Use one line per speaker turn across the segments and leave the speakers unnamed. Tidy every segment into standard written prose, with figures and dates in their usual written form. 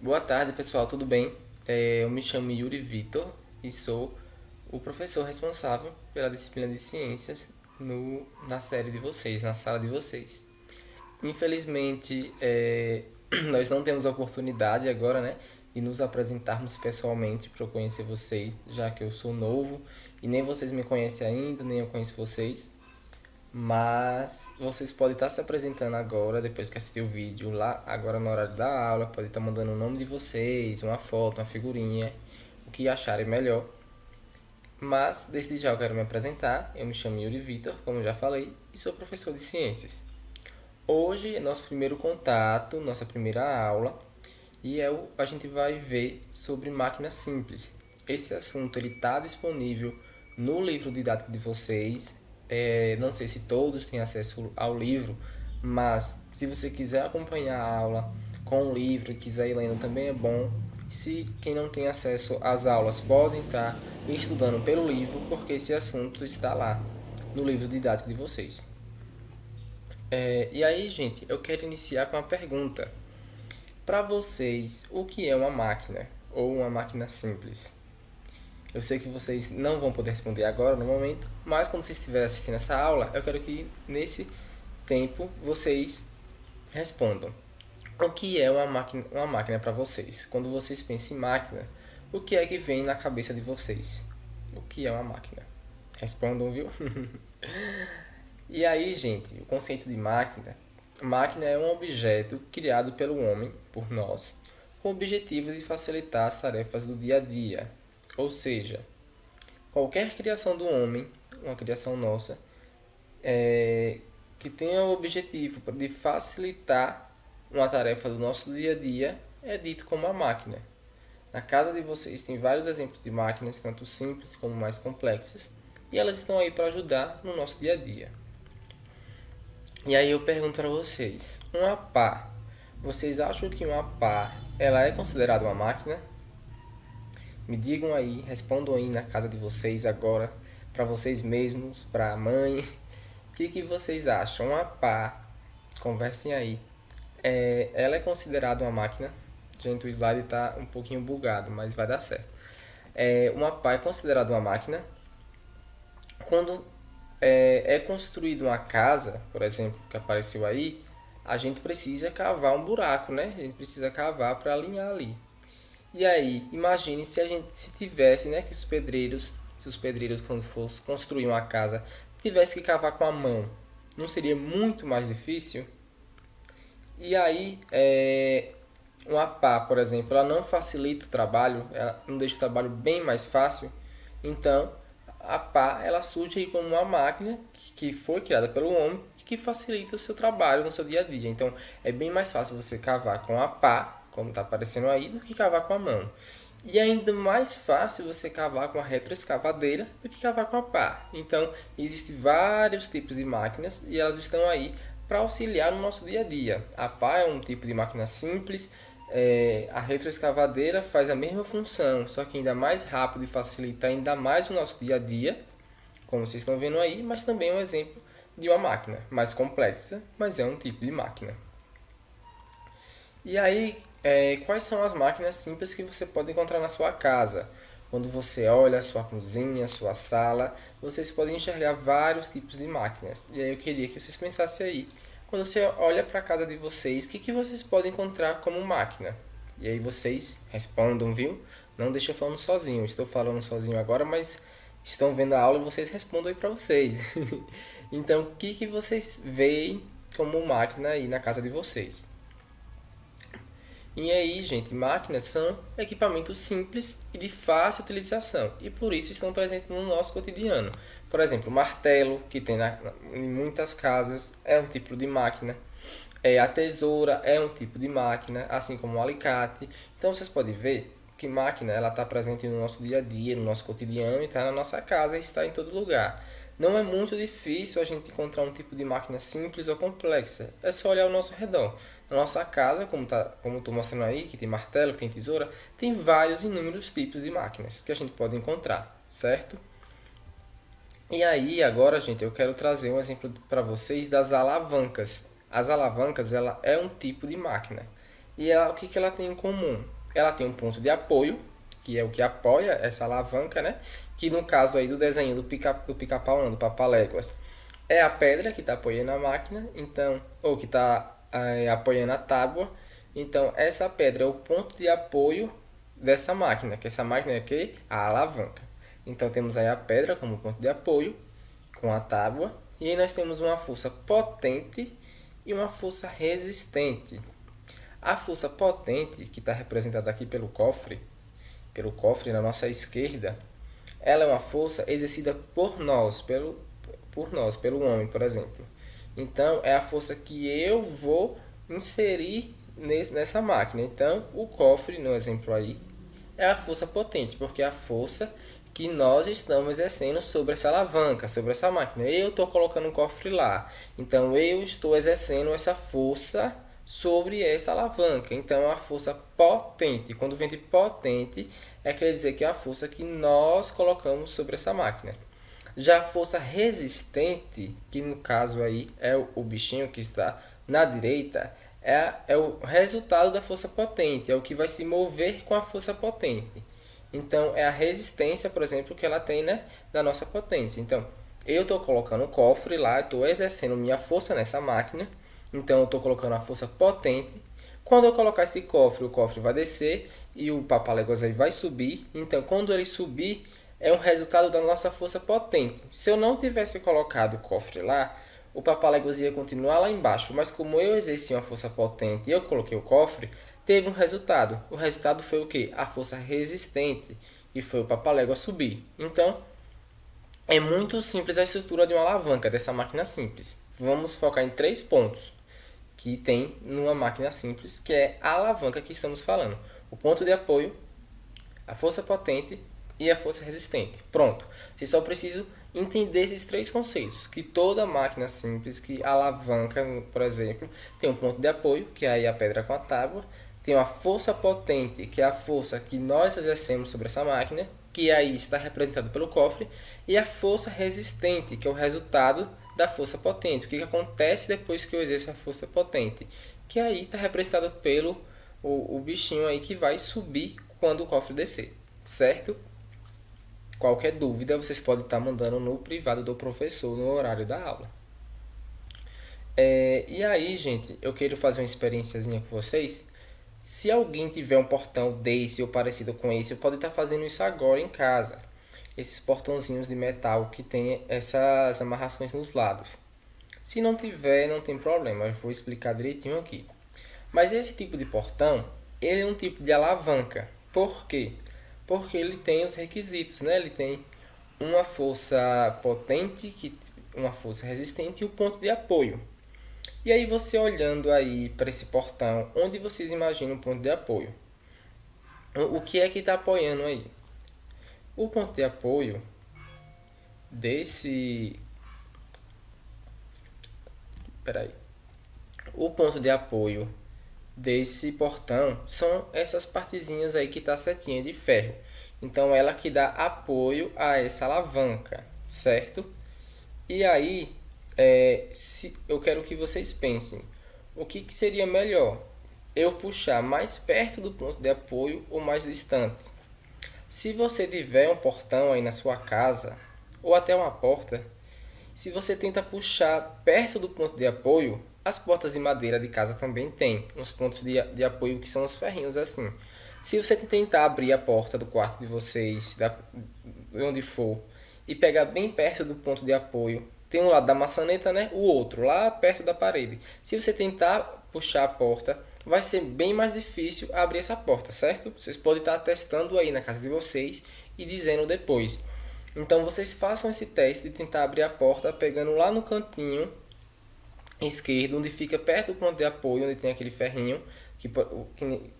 Boa tarde, pessoal, tudo bem? Eu me chamo Yuri Vitor e sou o professor responsável pela disciplina de ciências na série de vocês, na sala de vocês. Infelizmente, nós não temos a oportunidade agora, né, de nos apresentarmos pessoalmente para eu conhecer vocês, já que eu sou novo e nem vocês me conhecem ainda, nem eu conheço vocês. Mas vocês podem estar se apresentando agora, depois que assistir o vídeo, lá agora no horário da aula, podem estar mandando o nome de vocês, uma foto, uma figurinha, o que acharem melhor. Mas desde já eu quero me apresentar. Eu me chamo Yuri Vitor, como já falei, e sou professor de ciências. Hoje é nosso primeiro contato, nossa primeira aula, e a gente vai ver sobre máquina simples. Esse assunto ele está disponível no livro didático de vocês. Não sei se todos têm acesso ao livro, mas se você quiser acompanhar a aula com o livro e quiser ir lendo também é bom. Se quem não tem acesso às aulas podem estar estudando pelo livro, porque esse assunto está lá no livro didático de vocês. E aí, gente, eu quero iniciar com uma pergunta. Para vocês, o que é uma máquina ou uma máquina simples? Eu sei que vocês não vão poder responder agora, no momento, mas quando vocês estiverem assistindo essa aula, eu quero que nesse tempo vocês respondam. O que é uma máquina para vocês? Quando vocês pensam em máquina, o que é que vem na cabeça de vocês? O que é uma máquina? Respondam, viu? E aí, gente, o conceito de máquina é um objeto criado pelo homem, por nós, com o objetivo de facilitar as tarefas do dia a dia. Ou seja, qualquer criação do homem, uma criação nossa, que tenha o objetivo de facilitar uma tarefa do nosso dia a dia, é dito como uma máquina. Na casa de vocês tem vários exemplos de máquinas, tanto simples como mais complexas, e elas estão aí para ajudar no nosso dia a dia. E aí eu pergunto para vocês, uma pá, vocês acham que uma pá, ela é considerada uma máquina? Me digam aí, respondam aí na casa de vocês agora, para vocês mesmos, para a mãe. O que vocês acham? Uma pá, conversem aí. Ela é considerada uma máquina? Gente, o slide está um pouquinho bugado, mas vai dar certo. Uma pá é considerada uma máquina? Quando é construída uma casa, por exemplo, que apareceu aí, a gente precisa cavar um buraco, né? A gente precisa cavar para alinhar ali. E aí, imagine se a gente se tivesse, né, que se os pedreiros quando fosse construir uma casa, tivesse que cavar com a mão, não seria muito mais difícil? E aí, uma pá, por exemplo, ela não facilita o trabalho, ela não deixa o trabalho bem mais fácil. Então, a pá, ela surge aí como uma máquina que foi criada pelo homem e que facilita o seu trabalho no seu dia a dia. Então, é bem mais fácil você cavar com a pá, como está aparecendo aí, do que cavar com a mão. E é ainda mais fácil você cavar com a retroescavadeira do que cavar com a pá. Então, existem vários tipos de máquinas e elas estão aí para auxiliar no nosso dia a dia. A pá é um tipo de máquina simples, a retroescavadeira faz a mesma função, só que ainda mais rápido e facilita ainda mais o nosso dia a dia, como vocês estão vendo aí, mas também é um exemplo de uma máquina mais complexa, mas é um tipo de máquina. E aí, quais são as máquinas simples que você pode encontrar na sua casa? Quando você olha a sua cozinha, a sua sala, vocês podem enxergar vários tipos de máquinas. E aí eu queria que vocês pensassem aí, quando você olha para a casa de vocês, o que vocês podem encontrar como máquina? E aí vocês respondam, viu? Não deixa eu falando sozinho, estou falando sozinho agora, mas estão vendo a aula e vocês respondam aí para vocês. Então, o que vocês veem como máquina aí na casa de vocês? E aí, gente, máquinas são equipamentos simples e de fácil utilização e por isso estão presentes no nosso cotidiano. Por exemplo, o martelo, que tem em muitas casas, é um tipo de máquina. A tesoura é um tipo de máquina, assim como o alicate. Então vocês podem ver que máquina ela está presente no nosso dia a dia, no nosso cotidiano e está na nossa casa e está em todo lugar. Não é muito difícil a gente encontrar um tipo de máquina simples ou complexa. É só olhar ao nosso redor. Na nossa casa, como estou mostrando aí, que tem martelo, que tem tesoura, tem vários inúmeros tipos de máquinas que a gente pode encontrar, certo? E aí, agora, gente, eu quero trazer um exemplo para vocês das alavancas. As alavancas, ela é um tipo de máquina. E ela, o que ela tem em comum? ela tem um ponto de apoio, que é o que apoia essa alavanca, né? Que no caso aí do desenho do pica-pau, não, do Papaléguas, é a pedra que está apoiando a máquina, então, ou que está apoiando a tábua. Então, essa pedra é o ponto de apoio dessa máquina, que essa máquina é que a alavanca. Então, temos aí a pedra como ponto de apoio, com a tábua, e aí nós temos uma força potente e uma força resistente. A força potente, que está representada aqui pelo cofre na nossa esquerda, ela é uma força exercida por nós, pelo homem, por exemplo. Então, é a força que eu vou inserir nessa máquina. Então, o cofre, no exemplo aí, é a força potente, porque é a força que nós estamos exercendo sobre essa alavanca, sobre essa máquina. Eu estou colocando um cofre lá, então eu estou exercendo essa força sobre essa alavanca. Então, é uma força potente. Quando vem de potente, quer dizer que é a força que nós colocamos sobre essa máquina. Já a força resistente, que no caso aí é o bichinho que está na direita, é o resultado da força potente, é o que vai se mover com a força potente. Então, é a resistência, por exemplo, que ela tem, né, da nossa potência. Então, eu estou colocando o cofre lá, estou exercendo minha força nessa máquina. Então, eu estou colocando a força potente. Quando eu colocar esse cofre, o cofre vai descer e o Papaléguas aí vai subir. Então, quando ele subir, é um resultado da nossa força potente. Se eu não tivesse colocado o cofre lá, o Papaléguas ia continuar lá embaixo. Mas como eu exerci uma força potente e eu coloquei o cofre, teve um resultado. O resultado foi o quê? A força resistente, e foi o Papaléguas subir. Então, é muito simples a estrutura de uma alavanca dessa máquina simples. Vamos focar em 3 pontos que tem numa máquina simples, que é a alavanca que estamos falando. O ponto de apoio, a força potente e a força resistente. Pronto. Você só precisa entender esses 3 conceitos, que toda máquina simples, que alavanca, por exemplo, tem um ponto de apoio, que é aí a pedra com a tábua, tem uma força potente, que é a força que nós exercemos sobre essa máquina, que aí está representado pelo cofre, e a força resistente, que é o resultado da força potente. O que acontece depois que eu exerço a força potente? Que aí está representado pelo o bichinho aí que vai subir quando o cofre descer, certo? Qualquer dúvida, vocês podem estar mandando no privado do professor no horário da aula. E aí, gente, eu quero fazer uma experiênciazinha com vocês. Se alguém tiver um portão desse ou parecido com esse, pode estar fazendo isso agora em casa. Esses portãozinhos de metal que tem essas amarrações nos lados. Se não tiver, não tem problema, eu vou explicar direitinho aqui. Mas esse tipo de portão, ele é um tipo de alavanca. Por quê? Porque ele tem os requisitos, né? Ele tem uma força potente, uma força resistente e o ponto de apoio. E aí você olhando aí para esse portão, onde vocês imaginam o ponto de apoio? O que é que está apoiando aí? O ponto de apoio desse... O ponto de apoio desse portão são essas partezinhas aí que tá setinha de ferro. Então ela que dá apoio a essa alavanca, certo? E aí, eu quero que vocês pensem, o que seria melhor? Eu puxar mais perto do ponto de apoio ou mais distante? Se você tiver um portão aí na sua casa, ou até uma porta, se você tenta puxar perto do ponto de apoio, as portas de madeira de casa também tem uns pontos de apoio que são os ferrinhos assim. Se você tentar abrir a porta do quarto de vocês, de onde for, e pegar bem perto do ponto de apoio, tem um lado da maçaneta, né? O outro lá perto da parede. Se você tentar puxar a porta, vai ser bem mais difícil abrir essa porta, certo? Vocês podem estar testando aí na casa de vocês e dizendo depois. Então vocês façam esse teste de tentar abrir a porta pegando lá no cantinho esquerdo, onde fica perto do ponto de apoio, onde tem aquele ferrinho, que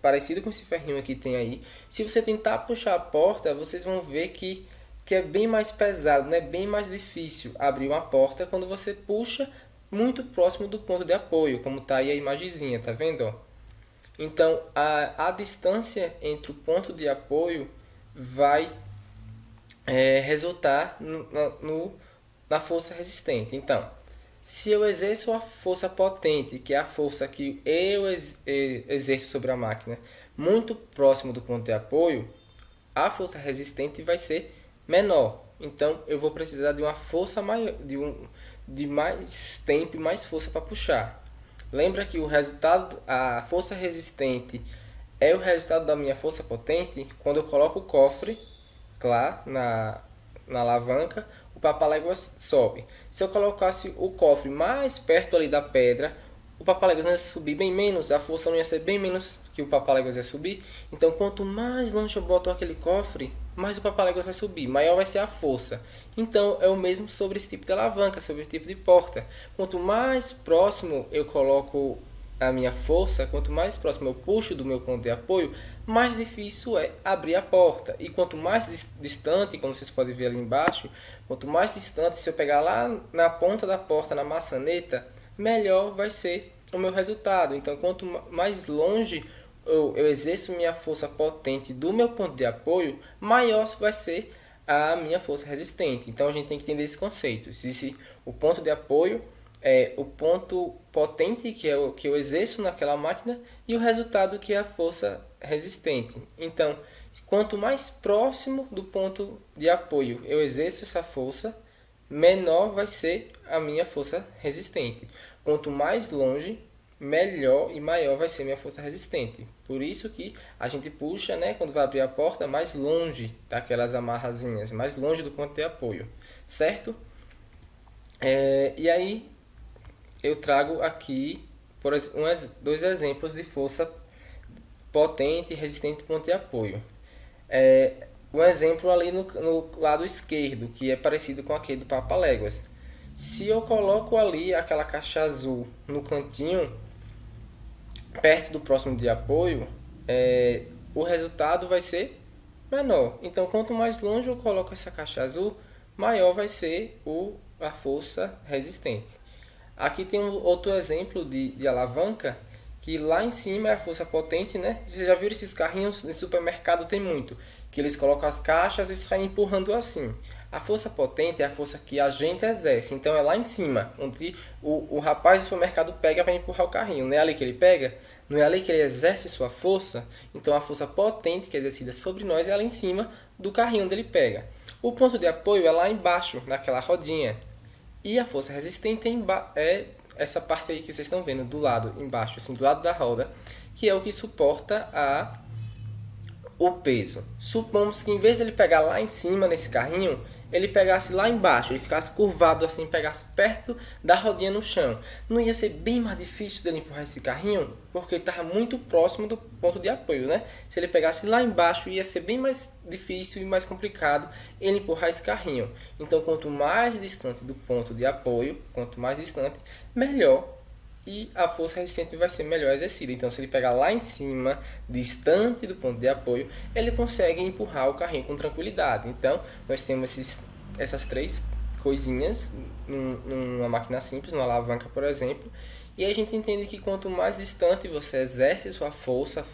parecido com esse ferrinho aqui tem aí. Se você tentar puxar a porta, vocês vão ver que é bem mais pesado, né? Bem mais difícil abrir uma porta quando você puxa muito próximo do ponto de apoio, como está aí a imagenzinha, tá vendo? Então, a distância entre o ponto de apoio vai resultar na força resistente. Então, Se eu exerço a força potente, que é a força que eu exerço sobre a máquina, muito próximo do ponto de apoio, a força resistente vai ser menor. Então eu vou precisar de uma força maior, de mais tempo e mais força para puxar. Lembra que o resultado, a força resistente é o resultado da minha força potente quando eu coloco o cofre lá na alavanca, o papaléguas sobe. Se eu colocasse o cofre mais perto ali da pedra, o papaléguas não ia subir bem menos, a força não ia ser bem menos que o papaléguas ia subir. Então, quanto mais longe eu boto aquele cofre, mais o papaléguas vai subir, maior vai ser a força. Então, é o mesmo sobre esse tipo de alavanca, sobre esse tipo de porta. Quanto mais próximo eu coloco a minha força, quanto mais próximo eu puxo do meu ponto de apoio, mais difícil é abrir a porta. E quanto mais distante, como vocês podem ver ali embaixo, quanto mais distante, se eu pegar lá na ponta da porta, na maçaneta, melhor vai ser o meu resultado. Então, quanto mais longe eu exerço minha força potente do meu ponto de apoio, maior vai ser a minha força resistente. Então, a gente tem que entender esse conceito. Existe o ponto de apoio, o ponto potente, que é o que eu exerço naquela máquina, e o resultado, que é a força resistente. Então, quanto mais próximo do ponto de apoio eu exerço essa força, menor vai ser a minha força resistente. Quanto mais longe, melhor e maior vai ser minha força resistente. Por isso que a gente puxa, né, quando vai abrir a porta, mais longe daquelas amarrazinhas, mais longe do ponto de apoio, certo? E aí eu trago aqui dois exemplos de força potente e resistente ponto de apoio. Um exemplo ali no lado esquerdo, que é parecido com aquele do Papaléguas. Se eu coloco ali aquela caixa azul no cantinho, perto do próximo de apoio, o resultado vai ser menor. Então, quanto mais longe eu coloco essa caixa azul, maior vai ser a força resistente. Aqui tem outro exemplo de alavanca, que lá em cima é a força potente, né? Vocês já viram esses carrinhos no supermercado? Tem muito, que eles colocam as caixas e saem empurrando assim. A força potente é a força que a gente exerce, então é lá em cima, onde o rapaz do supermercado pega para empurrar o carrinho. Não é ali que ele pega? Não é ali que ele exerce sua força? Então a força potente que é exercida sobre nós é lá em cima do carrinho onde ele pega. O ponto de apoio é lá embaixo, naquela rodinha. E a força resistente é essa parte aí que vocês estão vendo do lado embaixo, assim, do lado da roda, que é o que suporta o peso. Supomos que em vez de ele pegar lá em cima nesse carrinho, ele pegasse lá embaixo, ele ficasse curvado assim, pegasse perto da rodinha no chão. Não ia ser bem mais difícil dele empurrar esse carrinho, porque ele estava muito próximo do ponto de apoio, né? Se ele pegasse lá embaixo, ia ser bem mais difícil e mais complicado ele empurrar esse carrinho. Então, quanto mais distante do ponto de apoio, quanto mais distante, melhor, e a força resistente vai ser melhor exercida. Então, se ele pegar lá em cima, distante do ponto de apoio, ele consegue empurrar o carrinho com tranquilidade. Então, nós temos essas três coisinhas numa máquina simples, numa alavanca, por exemplo, e a gente entende que quanto mais distante você exerce sua força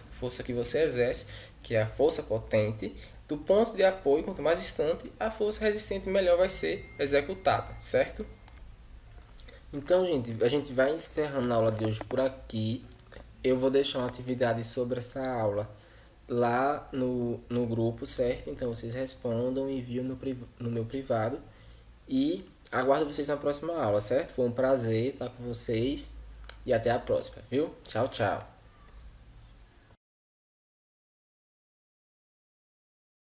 que você exerce, que é a força potente, do ponto de apoio, quanto mais distante, a força resistente melhor vai ser executada, certo? Então, gente, a gente vai encerrando a aula de hoje por aqui. Eu vou deixar uma atividade sobre essa aula lá no grupo, certo? Então, vocês respondam e enviam no meu privado. E aguardo vocês na próxima aula, certo? Foi um prazer estar com vocês. E até a próxima, viu? Tchau, tchau.